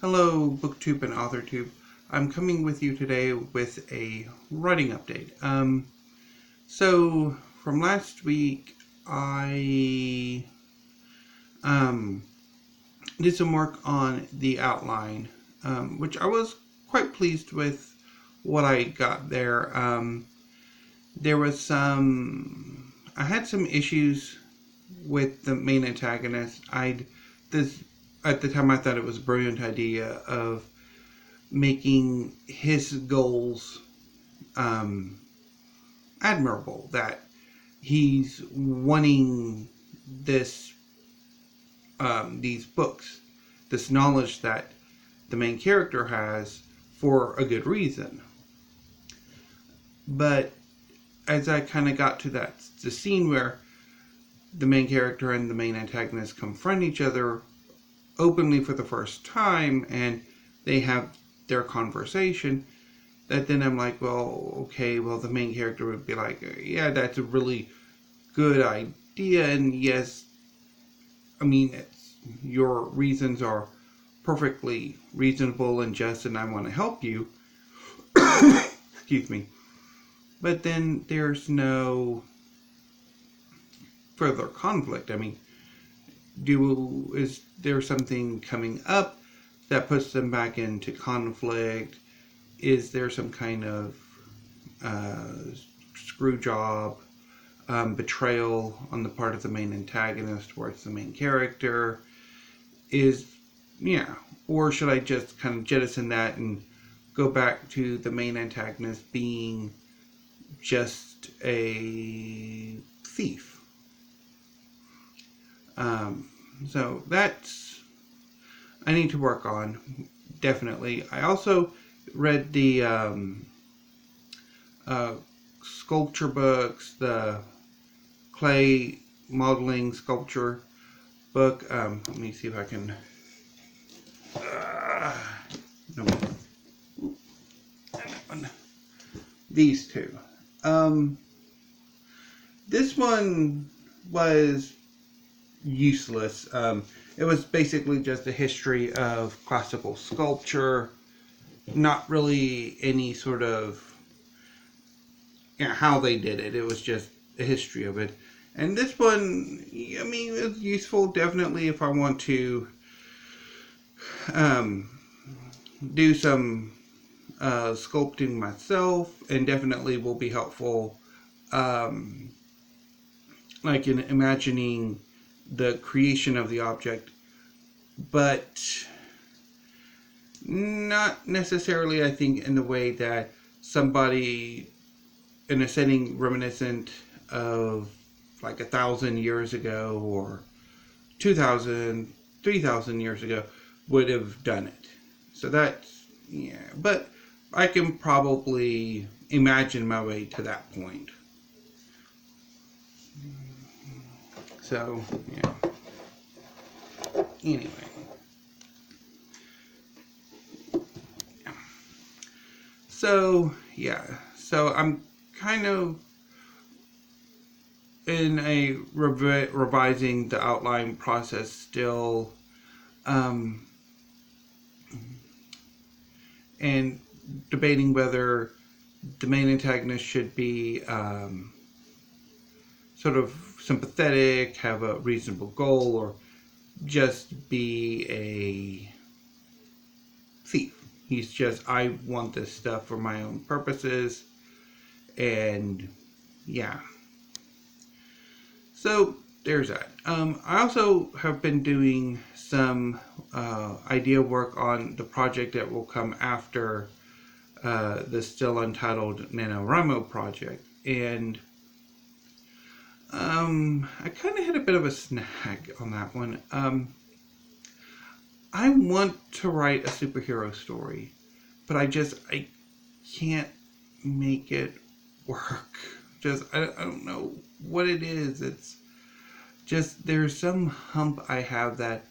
Hello, BookTube and AuthorTube. I'm coming with you today with a writing update. So from last week, I did some work on the outline, which I was quite pleased with what I got there. There was I had some issues with the main antagonist. At the time I thought it was a brilliant idea of making his goals admirable, that he's wanting these books, this knowledge that the main character has for a good reason. But as I kind of got to the scene where the main character and the main antagonist confront each other openly for the first time and they have their conversation, that then I'm like, well, okay, well, the main character would be like, yeah, that's a really good idea, and yes, I mean, your reasons are perfectly reasonable and just, and I want to help you. Excuse me. But then there's no further conflict. I mean, is there something coming up that puts them back into conflict? Is there some kind of screw job, betrayal on the part of the main antagonist towards the main character? Or should I just kind of jettison that and go back to the main antagonist being just a thief? So that's I need to work on, definitely. I also read the sculpture books, the clay modeling sculpture book. Let me see if I can. No, these two. This one was useless. It was basically just a history of classical sculpture, not really any sort of how they did it. It was just a history of it. And this one, I mean, it's useful definitely if I want to do some sculpting myself, and definitely will be helpful like in imagining the creation of the object, but not necessarily, I think, in the way that somebody in a setting reminiscent of like 1,000 years ago or 2,000, 3,000 years ago would have done it. So that's, but I can probably imagine my way to that point. So, anyway. So I'm kind of in a revising the outline process still, and debating whether the main antagonist should be sort of sympathetic, have a reasonable goal, or just be a thief. He's just, I want this stuff for my own purposes, and so there's that. I also have been doing some idea work on the project that will come after the still untitled NaNoWriMo project, and I kind of hit a bit of a snag on that one. I want to write a superhero story, but I can't make it work. I don't know what it is. It's just, there's some hump I have that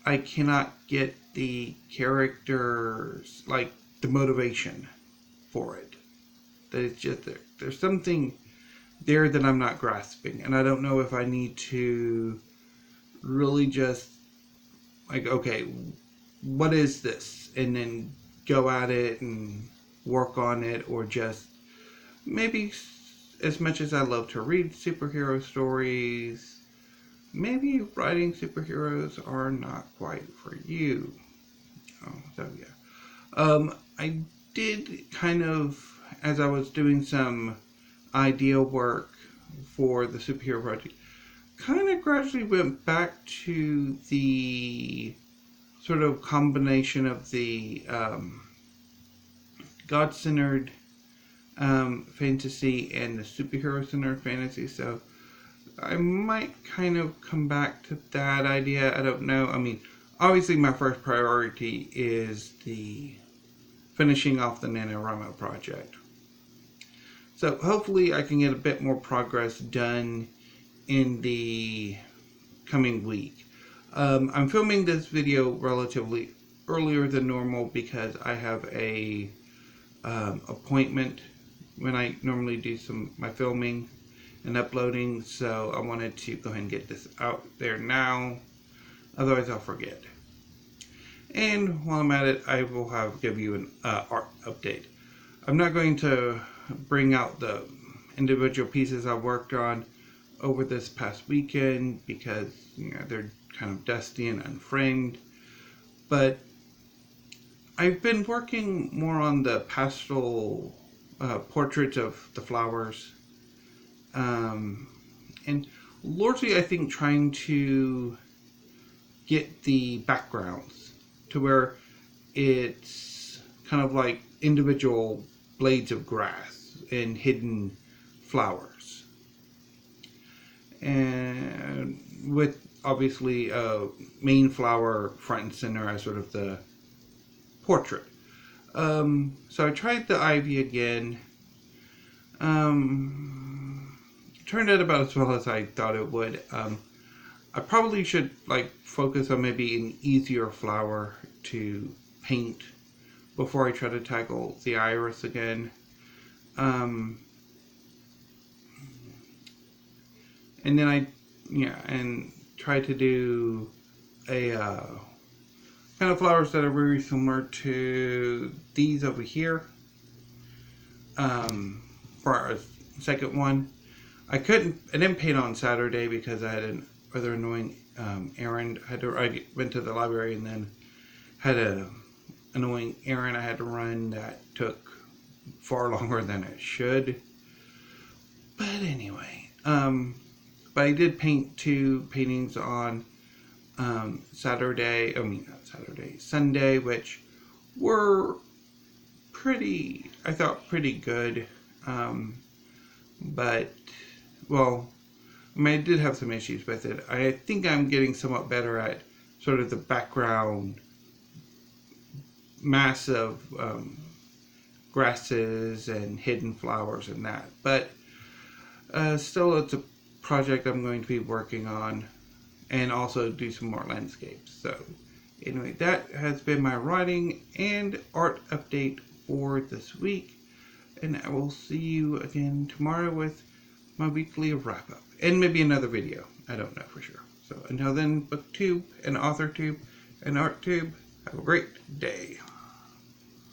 I cannot get the characters, like the motivation for it. That it's just, there's something there that I'm not grasping, and I don't know if I need to really just like, okay, what is this, and then go at it and work on it, or just maybe, as much as I love to read superhero stories, maybe writing superheroes are not quite for you. So yeah, I did kind of, as I was doing some idea work for the superhero project, kind of gradually went back to the sort of combination of the God-centered fantasy and the superhero-centered fantasy. So I might kind of come back to that idea. I don't know. I mean, obviously my first priority is the finishing off the NaNoWriMo project. So hopefully I can get a bit more progress done in the coming week. I'm filming this video relatively earlier than normal because I have a appointment when I normally do my filming and uploading, so I wanted to go ahead and get this out there now, otherwise I'll forget. And while I'm at it, I will give you an art update. I'm not going to bring out the individual pieces I worked on over this past weekend because they're kind of dusty and unframed, but I've been working more on the pastel portraits of the flowers, and largely I think trying to get the backgrounds to where it's kind of like individual blades of grass and hidden flowers, and with obviously a main flower front and center as sort of the portrait. So I tried the ivy again. Turned out about as well as I thought it would. I probably should focus on maybe an easier flower to paint before I try to tackle the iris again. And then and try to do a kind of flowers that are very similar to these over here. For our second one, I didn't paint on Saturday because I had an rather annoying errand. I went to the library and then had an annoying errand I had to run that took far longer than it should. But anyway, but I did paint 2 paintings on Sunday, which were I thought pretty good. But, well, I did have some issues with it. I think I'm getting somewhat better at sort of the background mass of grasses and hidden flowers and that. But still, it's a project I'm going to be working on, and also do some more landscapes. So anyway, that has been my writing and art update for this week, and I will see you again tomorrow with my weekly wrap-up, and maybe another video. I don't know for sure. So until then, BookTube and AuthorTube and ArtTube, have a great day.